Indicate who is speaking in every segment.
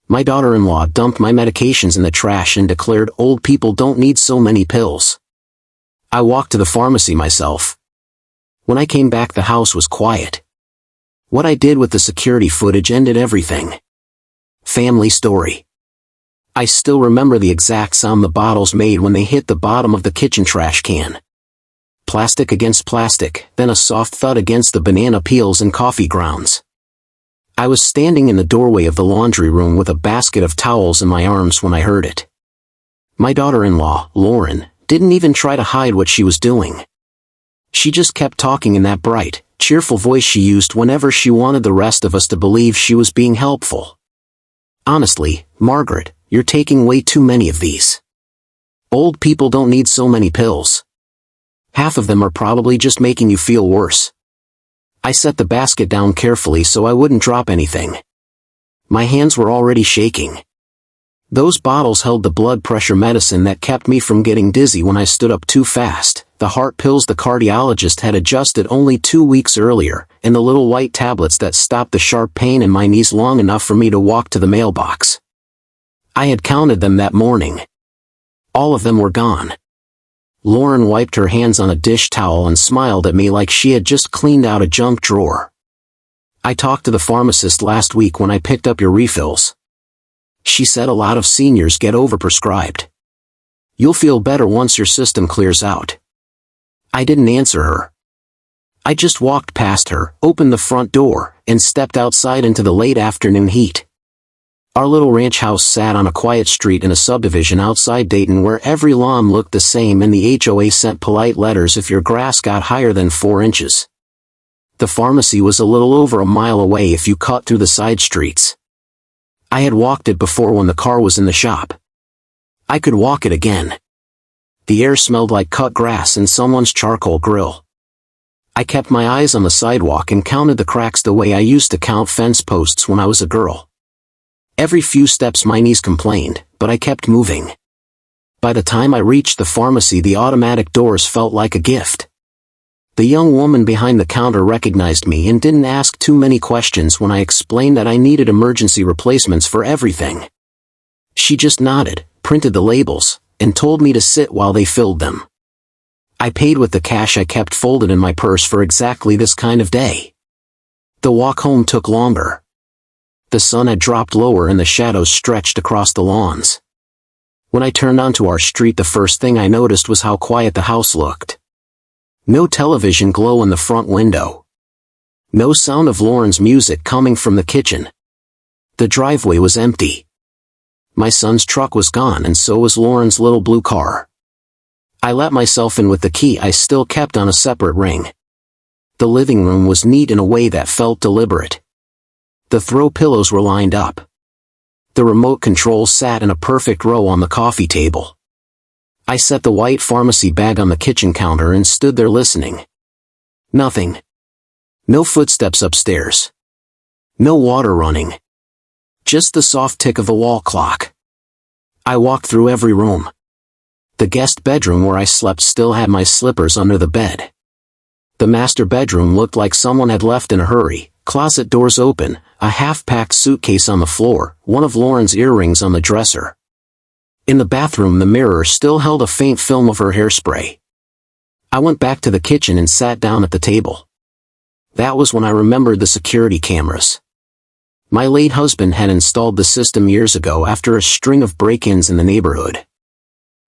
Speaker 1: My daughter-in-law dumped my medications in the trash and declared old people don't need so many pills. I walked to the pharmacy myself. When I came back, the house was quiet. What I did with the security footage ended everything. Family story. I still remember the exact sound the bottles made when they hit the bottom of the kitchen trash can. Plastic against plastic, then a soft thud against the banana peels and coffee grounds. I was standing in the doorway of the laundry room with a basket of towels in my arms when I heard it. My daughter-in-law, Lauren, didn't even try to hide what she was doing. She just kept talking in that bright, cheerful voice she used whenever she wanted the rest of us to believe she was being helpful. Honestly, Margaret, you're taking way too many of these. Old people don't need so many pills. Half of them are probably just making you feel worse. I set the basket down carefully so I wouldn't drop anything. My hands were already shaking. Those bottles held the blood pressure medicine that kept me from getting dizzy when I stood up too fast, the heart pills the cardiologist had adjusted only 2 weeks earlier, and the little white tablets that stopped the sharp pain in my knees long enough for me to walk to the mailbox. I had counted them that morning. All of them were gone. Lauren wiped her hands on a dish towel and smiled at me like she had just cleaned out a junk drawer. I talked to the pharmacist last week when I picked up your refills. She said a lot of seniors get overprescribed. You'll feel better once your system clears out. I didn't answer her. I just walked past her, opened the front door, and stepped outside into the late afternoon heat. Our little ranch house sat on a quiet street in a subdivision outside Dayton where every lawn looked the same and the HOA sent polite letters if your grass got higher than 4 inches. The pharmacy was a little over a mile away if you cut through the side streets. I had walked it before when the car was in the shop. I could walk it again. The air smelled like cut grass and someone's charcoal grill. I kept my eyes on the sidewalk and counted the cracks the way I used to count fence posts when I was a girl. Every few steps my knees complained, but I kept moving. By the time I reached the pharmacy, the automatic doors felt like a gift. The young woman behind the counter recognized me and didn't ask too many questions when I explained that I needed emergency replacements for everything. She just nodded, printed the labels, and told me to sit while they filled them. I paid with the cash I kept folded in my purse for exactly this kind of day. The walk home took longer. The sun had dropped lower and the shadows stretched across the lawns. When I turned onto our street, the first thing I noticed was how quiet the house looked. No television glow in the front window. No sound of Lauren's music coming from the kitchen. The driveway was empty. My son's truck was gone and so was Lauren's little blue car. I let myself in with the key I still kept on a separate ring. The living room was neat in a way that felt deliberate. The throw pillows were lined up. The remote control sat in a perfect row on the coffee table. I set the white pharmacy bag on the kitchen counter and stood there listening. Nothing. No footsteps upstairs. No water running. Just the soft tick of the wall clock. I walked through every room. The guest bedroom where I slept still had my slippers under the bed. The master bedroom looked like someone had left in a hurry, closet doors open, a half-packed suitcase on the floor, one of Lauren's earrings on the dresser. In the bathroom, the mirror still held a faint film of her hairspray. I went back to the kitchen and sat down at the table. That was when I remembered the security cameras. My late husband had installed the system years ago after a string of break-ins in the neighborhood.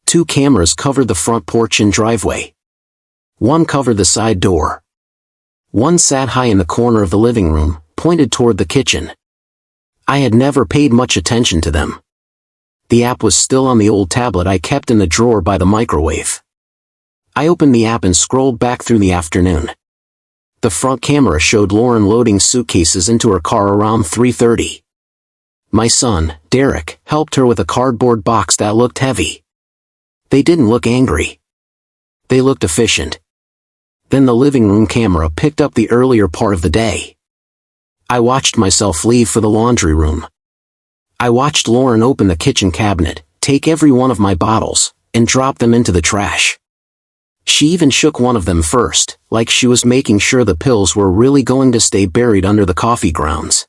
Speaker 1: 2 cameras covered the front porch and driveway. 1 covered the side door. 1 sat high in the corner of the living room, pointed toward the kitchen. I had never paid much attention to them. The app was still on the old tablet I kept in the drawer by the microwave. I opened the app and scrolled back through the afternoon. The front camera showed Lauren loading suitcases into her car around 3:30. My son, Derek, helped her with a cardboard box that looked heavy. They didn't look angry. They looked efficient. Then the living room camera picked up the earlier part of the day. I watched myself leave for the laundry room. I watched Lauren open the kitchen cabinet, take every one of my bottles, and drop them into the trash. She even shook one of them first, like she was making sure the pills were really going to stay buried under the coffee grounds.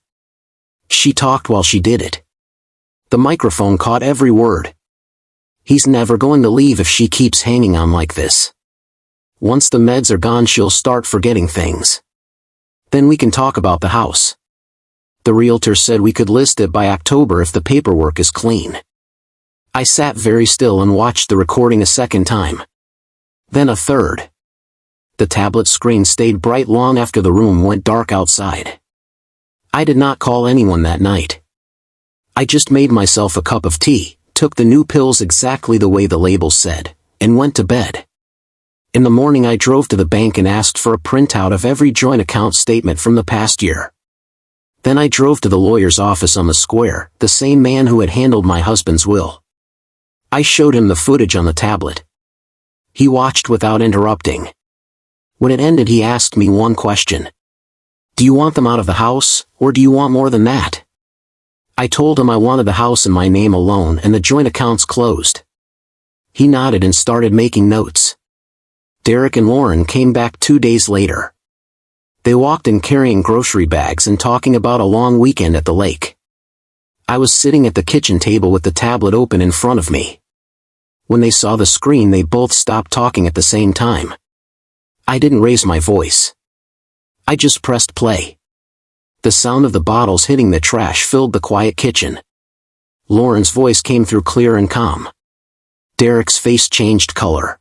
Speaker 1: She talked while she did it. The microphone caught every word. He's never going to leave if she keeps hanging on like this. Once the meds are gone, she'll start forgetting things. Then we can talk about the house. The realtor said we could list it by October if the paperwork is clean. I sat very still and watched the recording a second time. Then a third. The tablet screen stayed bright long after the room went dark outside. I did not call anyone that night. I just made myself a cup of tea, took the new pills exactly the way the label said, and went to bed. In the morning I drove to the bank and asked for a printout of every joint account statement from the past year. Then I drove to the lawyer's office on the square, the same man who had handled my husband's will. I showed him the footage on the tablet. He watched without interrupting. When it ended, he asked me one question. Do you want them out of the house, or do you want more than that? I told him I wanted the house in my name alone and the joint accounts closed. He nodded and started making notes. Derek and Lauren came back 2 days later. They walked in carrying grocery bags and talking about a long weekend at the lake. I was sitting at the kitchen table with the tablet open in front of me. When they saw the screen, they both stopped talking at the same time. I didn't raise my voice. I just pressed play. The sound of the bottles hitting the trash filled the quiet kitchen. Lauren's voice came through clear and calm. Derek's face changed color.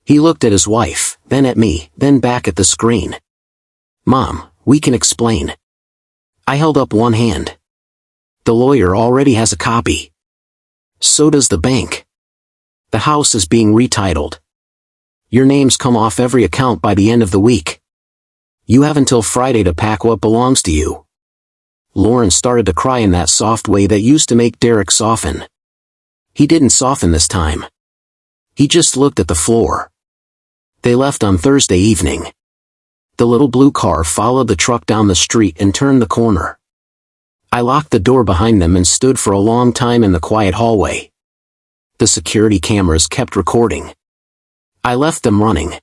Speaker 1: He looked at his wife, then at me, then back at the screen. Mom, we can explain. I held up one hand. The lawyer already has a copy. So does the bank. The house is being retitled. Your names come off every account by the end of the week. You have until Friday to pack what belongs to you. Lauren started to cry in that soft way that used to make Derek soften. He didn't soften this time. He just looked at the floor. They left on Thursday evening. The little blue car followed the truck down the street and turned the corner. I locked the door behind them and stood for a long time in the quiet hallway. The security cameras kept recording. I left them running.